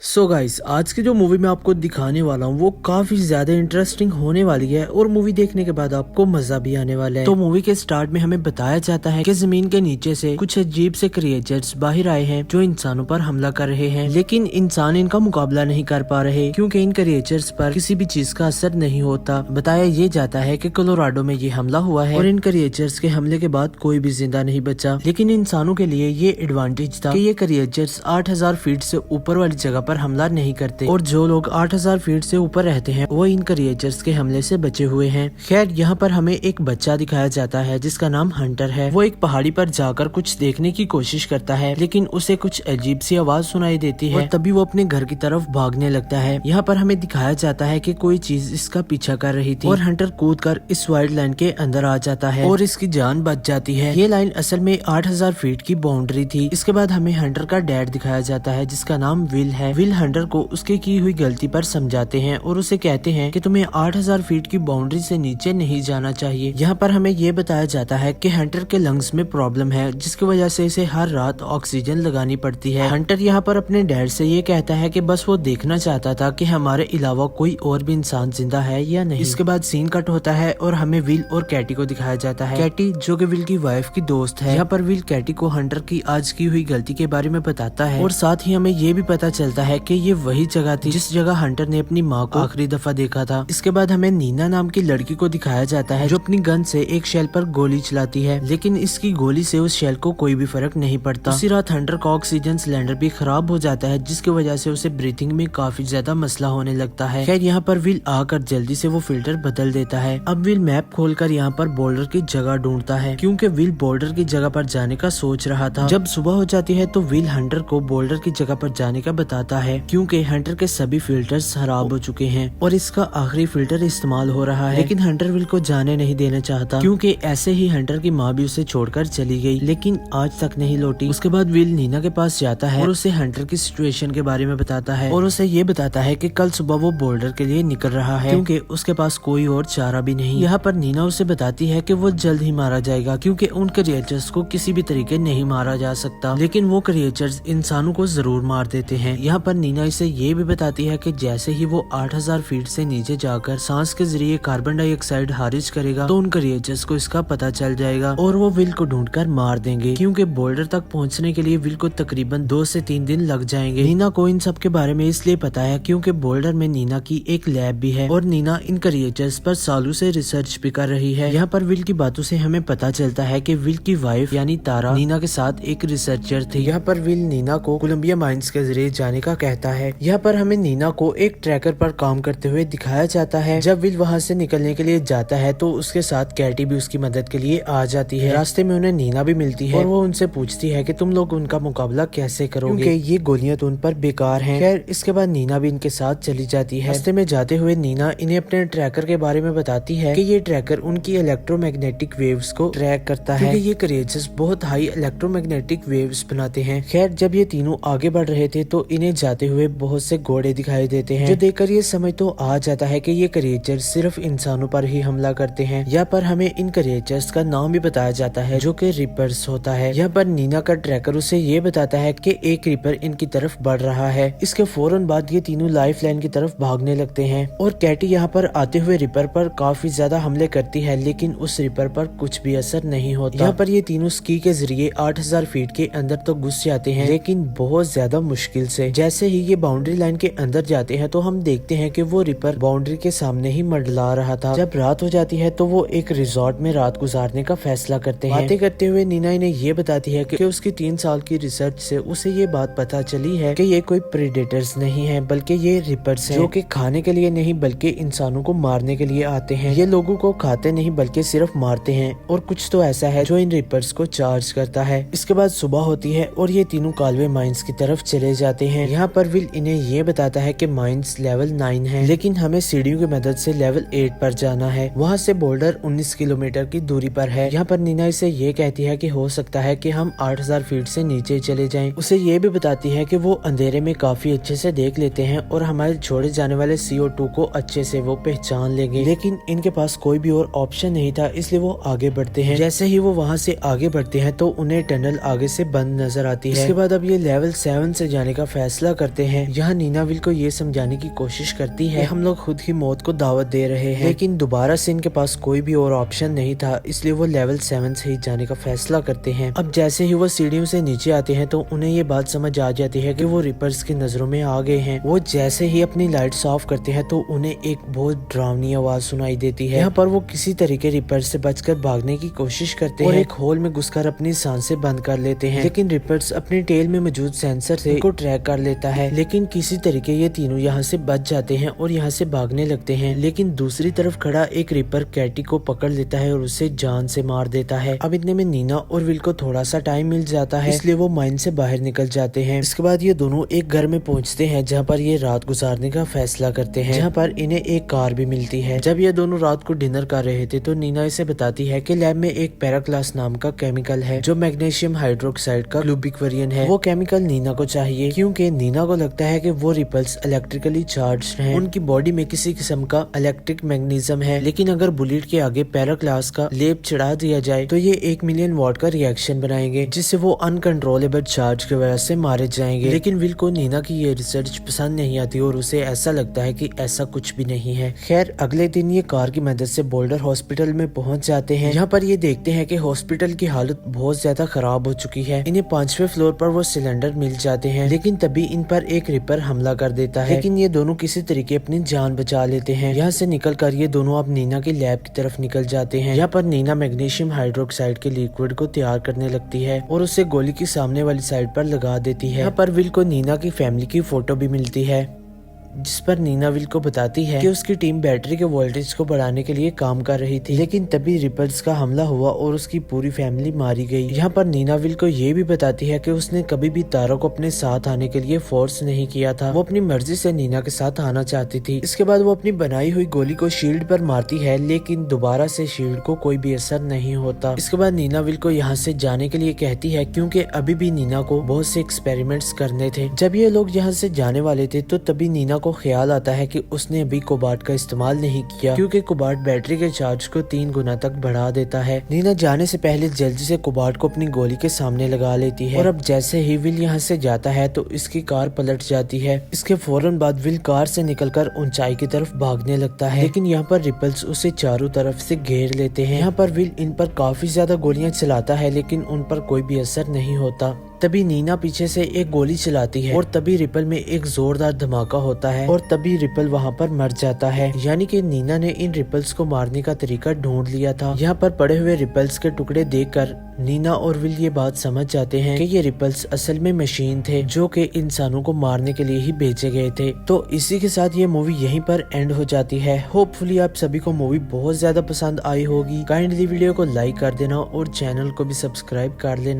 So guys, आज की जो मूवी मैं आपको दिखाने वाला हूँ वो काफी ज्यादा इंटरेस्टिंग होने वाली है और मूवी देखने के बाद आपको मजा भी आने वाला है। तो मूवी के स्टार्ट में हमें बताया जाता है कि जमीन के नीचे से कुछ अजीब से क्रिएचर्स बाहर आए हैं जो इंसानों पर हमला कर रहे हैं, लेकिन इंसान इनका मुकाबला नहीं कर पा रहे क्योंकि इन क्रिएचर्स पर किसी भी चीज का असर नहीं होता। बताया ये जाता है कि कोलोराडो में ये हमला हुआ है और इन क्रिएचर्स के हमले के बाद कोई भी जिंदा नहीं बचा, लेकिन इंसानों के लिए ये एडवांटेज था कि ये क्रिएचर्स 8000 फीट से ऊपर वाली जगह पर हमला नहीं करते और जो लोग 8000 फीट से ऊपर रहते हैं वो इन क्रिएचर्स के हमले से बचे हुए हैं। खैर, यहाँ पर हमें एक बच्चा दिखाया जाता है जिसका नाम हंटर है। वो एक पहाड़ी पर जाकर कुछ देखने की कोशिश करता है, लेकिन उसे कुछ अजीब सी आवाज सुनाई देती है और तभी वो अपने घर की तरफ भागने लगता है। यहाँ पर हमें दिखाया जाता है कि कोई चीज इसका पीछा कर रही थी और हंटर कूदकर इस वाइल्ड लाइन के अंदर आ जाता है और इसकी जान बच जाती है। ये लाइन असल में 8000 फीट की बाउंड्री थी। इसके बाद हमें हंटर का डैड दिखाया जाता है जिसका नाम विल है। विल हंटर को उसके की हुई गलती पर समझाते हैं और उसे कहते हैं कि तुम्हें 8000 फीट की बाउंड्री से नीचे नहीं जाना चाहिए। यहाँ पर हमें ये बताया जाता है कि हंटर के लंग्स में प्रॉब्लम है जिसकी वजह से इसे हर रात ऑक्सीजन लगानी पड़ती है। हंटर यहाँ पर अपने डैड से ये कहता है कि बस वो देखना चाहता था कि हमारे अलावा कोई और भी इंसान जिंदा है या नहीं। इसके बाद सीन कट होता है और हमें विल और कैटी को दिखाया जाता है। कैटी जो कि विल की वाइफ की दोस्त है। यहाँ पर विल कैटी को हंटर की आज की हुई गलती के बारे में बताता है और साथ ही हमें ये भी पता चलता है कि ये वही जगह थी जिस जगह हंटर ने अपनी माँ को आखिरी दफा देखा था। इसके बाद हमें नीना नाम की लड़की को दिखाया जाता है जो अपनी गन से एक शेल पर गोली चलाती है, लेकिन इसकी गोली से उस शेल को कोई भी फर्क नहीं पड़ता। उसी रात हंटर का ऑक्सीजन सिलेंडर भी खराब हो जाता है जिसकी वजह से उसे ब्रीथिंग में काफी ज्यादा मसला होने लगता है। खैर, यहाँ पर विल आकर जल्दी से वो फिल्टर बदल देता है। अब विल मैप खोलकर यहाँ पर बोल्डर की जगह ढूंढता है क्योंकि विल बोल्डर की जगह पर जाने का सोच रहा था। जब सुबह हो जाती है तो विल हंटर को बोल्डर की जगह पर जाने का बताता है क्योंकि हंटर के सभी फिल्टर्स खराब हो चुके हैं और इसका आखिरी फिल्टर इस्तेमाल हो रहा है, लेकिन हंटर विल को जाने नहीं देना चाहता क्योंकि ऐसे ही हंटर की माँ भी उसे छोड़कर चली गई, लेकिन आज तक नहीं लौटी। उसके बाद विल नीना के पास जाता है और उसे हंटर की सिचुएशन के बारे में बताता है और उसे ये बताता है कि कल सुबह वो बोल्डर के लिए निकल रहा है क्योंकि उसके पास कोई और चारा भी नहीं। यहाँ पर नीना उसे बताती है कि वो जल्द ही मारा जाएगा क्योंकि उन क्रिएचर्स को किसी भी तरीके नहीं मारा जा सकता, लेकिन वो क्रिएचर्स इंसानों को जरूर मार देते हैं। यहाँ पर नीना इसे ये भी बताती है कि जैसे ही वो 8000 फीट से नीचे जाकर सांस के जरिए कार्बन डाइऑक्साइड खारिज करेगा तो उन क्रिएचर्स को इसका पता चल जाएगा और वो विल को ढूंढकर मार देंगे क्योंकि बोल्डर तक पहुंचने के लिए विल को तकरीबन 2 से 3 दिन लग जाएंगे। नीना को इन सब के बारे में इसलिए पता है क्योंकि बोल्डर में नीना की एक लैब भी है और नीना इन क्रिएचर्स पर सालों से रिसर्च भी कर रही है। यहाँ पर विल की बातों से हमें पता चलता है कि विल की वाइफ यानी तारा नीना के साथ एक रिसर्चर थी। यहाँ पर विल नीना को कोलंबिया माइंस के जरिए जाने का कहता है। यहाँ पर हमें नीना को एक ट्रैकर पर काम करते हुए दिखाया जाता है। जब विल वहाँ से निकलने के लिए जाता है तो उसके साथ कैटी भी उसकी मदद के लिए आ जाती है। रास्ते में उन्हें नीना भी मिलती है और वो उनसे पूछती है कि तुम लोग उनका मुकाबला कैसे करोगे क्योंकि ये गोलियां तो उन पर बेकार हैं। खैर, इसके बाद नीना भी इनके साथ चली जाती है। रास्ते में जाते हुए नीना इन्हें अपने ट्रैकर के बारे में बताती है कि ये ट्रैकर उनकी इलेक्ट्रोमैग्नेटिक वेव्स को ट्रैक करता है क्योंकि ये क्रिएचर्स बहुत हाई इलेक्ट्रोमैग्नेटिक वेव्स बनाते हैं। खैर, जब ये तीनों आगे बढ़ रहे थे तो इन्हें जाते हुए बहुत से घोड़े दिखाई देते हैं जो देखकर ये समझ तो आ जाता है कि ये क्रिएचर सिर्फ इंसानों पर ही हमला करते हैं। यहाँ पर हमें इन क्रिएचर्स का नाम भी बताया जाता है जो कि रिपर्स होता है। यहाँ पर नीना का ट्रैकर उसे ये बताता है कि एक रिपर इनकी तरफ बढ़ रहा है। इसके फौरन बाद ये तीनों लाइफ लाइन की तरफ भागने लगते हैं और कैटी यहाँ पर आते हुए रिपर पर काफी ज्यादा हमले करती है, लेकिन उस रिपर पर कुछ भी असर नहीं होता। यहाँ पर ये तीनों स्की के जरिए 8000 फीट के अंदर तो घुस जाते हैं, लेकिन बहुत ज्यादा मुश्किल से। जैसे ही ये बाउंड्री लाइन के अंदर जाते हैं तो हम देखते हैं कि वो रिपर बाउंड्री के सामने ही मंडला रहा था। जब रात हो जाती है तो वो एक रिजॉर्ट में रात गुजारने का फैसला करते हैं। बातें करते हुए नीना इन्हें ये बताती है कि उसकी 3 साल की रिसर्च से उसे ये बात पता चली है कि ये कोई प्रेडेटर्स नहीं है बल्कि ये रिपर्स हैं जो कि खाने के लिए नहीं बल्कि इंसानों को मारने के लिए आते हैं। ये लोगों को खाते नहीं बल्कि सिर्फ मारते हैं और कुछ तो ऐसा है जो इन रिपर्स को चार्ज करता है। इसके बाद सुबह होती है और ये तीनों कालवे माइंस की तरफ चले जाते हैं। यहाँ पर विल इन्हें ये बताता है कि माइंस लेवल 9 है, लेकिन हमें सीढ़ियों की मदद से लेवल 8 पर जाना है। वहाँ से बोल्डर 19 किलोमीटर की दूरी पर है। यहाँ पर नीना इसे ये कहती है कि हो सकता है कि हम 8000 फीट से नीचे चले जाएं। उसे ये भी बताती है कि वो अंधेरे में काफी अच्छे से देख लेते हैं और हमारे छोड़े जाने वाले CO2 को अच्छे से वो पहचान लेंगे, लेकिन इनके पास कोई भी और ऑप्शन नहीं था, इसलिए वो आगे बढ़ते हैं। जैसे ही वो वहाँ से आगे बढ़ते हैं तो उन्हें टनल आगे से बंद नजर आती है। इसके बाद अब ये लेवल 7 से जाने का फैसला करते हैं। यहाँ नीना विल को ये समझाने की कोशिश करती है हम लोग खुद ही मौत को दावत दे रहे हैं, लेकिन दोबारा से इनके पास कोई भी और ऑप्शन नहीं था, इसलिए वो लेवल 7 से ही जाने का फैसला करते हैं। अब जैसे ही वो सीढ़ियों से नीचे आते हैं तो उन्हें ये बात समझ आ जाती है कि वो रिपर्स की नजरों में आ गए हैं। वो जैसे ही अपनी लाइट्स ऑफ करते हैं तो उन्हें एक बहुत डरावनी आवाज सुनाई देती है। यहाँ पर वो किसी तरीके रिपर्स से बचकर भागने की कोशिश करते हैं और एक होल में घुसकर अपनी सांसें बंद कर लेते हैं, लेकिन रिपर्स अपने टेल में मौजूद सेंसर से उनको ट्रैक कर लेता है। लेकिन किसी तरीके ये तीनों यहाँ से बच जाते हैं और यहाँ से भागने लगते हैं, लेकिन दूसरी तरफ खड़ा एक रिपर कैटी को पकड़ लेता है और उसे जान से मार देता है। अब इतने में नीना और विल को थोड़ा सा टाइम मिल जाता है, इसलिए वो माइन से बाहर निकल जाते हैं। इसके बाद ये दोनों एक घर में पहुंचते हैं जहाँ पर ये रात गुजारने का फैसला करते हैं, जहाँ पर इन्हें एक कार भी मिलती है। जब ये दोनों रात को डिनर कर रहे थे तो नीना इसे बताती है कि लैब में एक पैराक्लास नाम का केमिकल है जो मैग्नीशियम हाइड्रोक्साइड का क्यूबिक वेरिएंट है। वो केमिकल नीना को चाहिए क्योंकि नीना को लगता है कि वो रिपल्स इलेक्ट्रिकली चार्ज्ड हैं। उनकी बॉडी में किसी किस्म का इलेक्ट्रिक मैग्नीज्म है, लेकिन अगर बुलेट के आगे पैराक्लास का लेप चढ़ा दिया जाए तो ये 1 मिलियन वॉट का रिएक्शन बनाएंगे, जिससे वो अनकंट्रोलेबल चार्ज की वजह से मारे जाएंगे। लेकिन विल को नीना की ये रिसर्च पसंद नहीं आती और उसे ऐसा लगता है कि ऐसा कुछ भी नहीं है। खैर अगले दिन ये कार की मदद से बोल्डर हॉस्पिटल में पहुंच जाते हैं। यहाँ पर ये देखते हैं कि हॉस्पिटल की हालत बहुत ज्यादा खराब हो चुकी है। इन्हें 5वें फ्लोर पर वो सिलेंडर मिल जाते हैं, लेकिन तभी इन पर एक रिपर हमला कर देता है, लेकिन ये दोनों किसी तरीके अपनी जान बचा लेते हैं। यहाँ से निकलकर ये दोनों अब नीना की लैब की तरफ निकल जाते हैं। यहाँ पर नीना मैग्नीशियम हाइड्रोक्साइड के लिक्विड को तैयार करने लगती है और उसे गोली की सामने वाली साइड पर लगा देती है। यहाँ पर विल को नीना की फैमिली की फोटो भी मिलती है, जिस पर नीना विल को बताती है कि उसकी टीम बैटरी के वोल्टेज को बढ़ाने के लिए काम कर रही थी, लेकिन तभी रिपल्स का हमला हुआ और उसकी पूरी फैमिली मारी गई। यहाँ पर नीना विल को ये भी बताती है कि उसने कभी भी तारा को अपने साथ आने के लिए फोर्स नहीं किया था, वो अपनी मर्जी से नीना के साथ आना चाहती थी। इसके बाद वो अपनी बनाई हुई गोली को शील्ड पर मारती है, लेकिन दोबारा से शील्ड को कोई भी असर नहीं होता। इसके बाद नीना विल को यहाँ से जाने के लिए कहती है क्योंकि अभी भी नीना को बहुत से एक्सपेरिमेंट्स करने थे। जब ये लोग यहाँ से जाने वाले थे तो तभी नीना को ख्याल आता है कि उसने अभी कोबाल्ट का इस्तेमाल नहीं किया, क्योंकि कोबाल्ट बैटरी के चार्ज को 3 गुना तक बढ़ा देता है। नीना जाने से पहले जल्दी से कोबाल्ट को अपनी गोली के सामने लगा लेती है और अब जैसे ही विल यहाँ से जाता है तो इसकी कार पलट जाती है। इसके फौरन बाद विल कार से निकलकर ऊंचाई की तरफ भागने लगता है, लेकिन यहाँ पर रिपल्स उसे चारों तरफ से घेर लेते हैं। यहाँ पर विल इन पर काफी ज्यादा गोलियां चलाता है, लेकिन उन पर कोई भी असर नहीं होता। तभी नीना पीछे से एक गोली चलाती है और तभी रिपल में एक जोरदार धमाका होता है और तभी रिपल वहाँ पर मर जाता है। यानी कि नीना ने इन रिपल्स को मारने का तरीका ढूंढ लिया था। यहाँ पर पड़े हुए रिपल्स के टुकड़े देखकर नीना और विल ये बात समझ जाते हैं कि ये रिपल्स असल में मशीन थे जो कि इंसानों को मारने के लिए ही भेजे गए थे। तो इसी के साथ ये मूवी यहीं पर एंड हो जाती है। होपफुली आप सभी को मूवी बहुत ज्यादा पसंद आई होगी। काइंडली वीडियो को लाइक कर देना और चैनल को भी सब्सक्राइब कर लेना।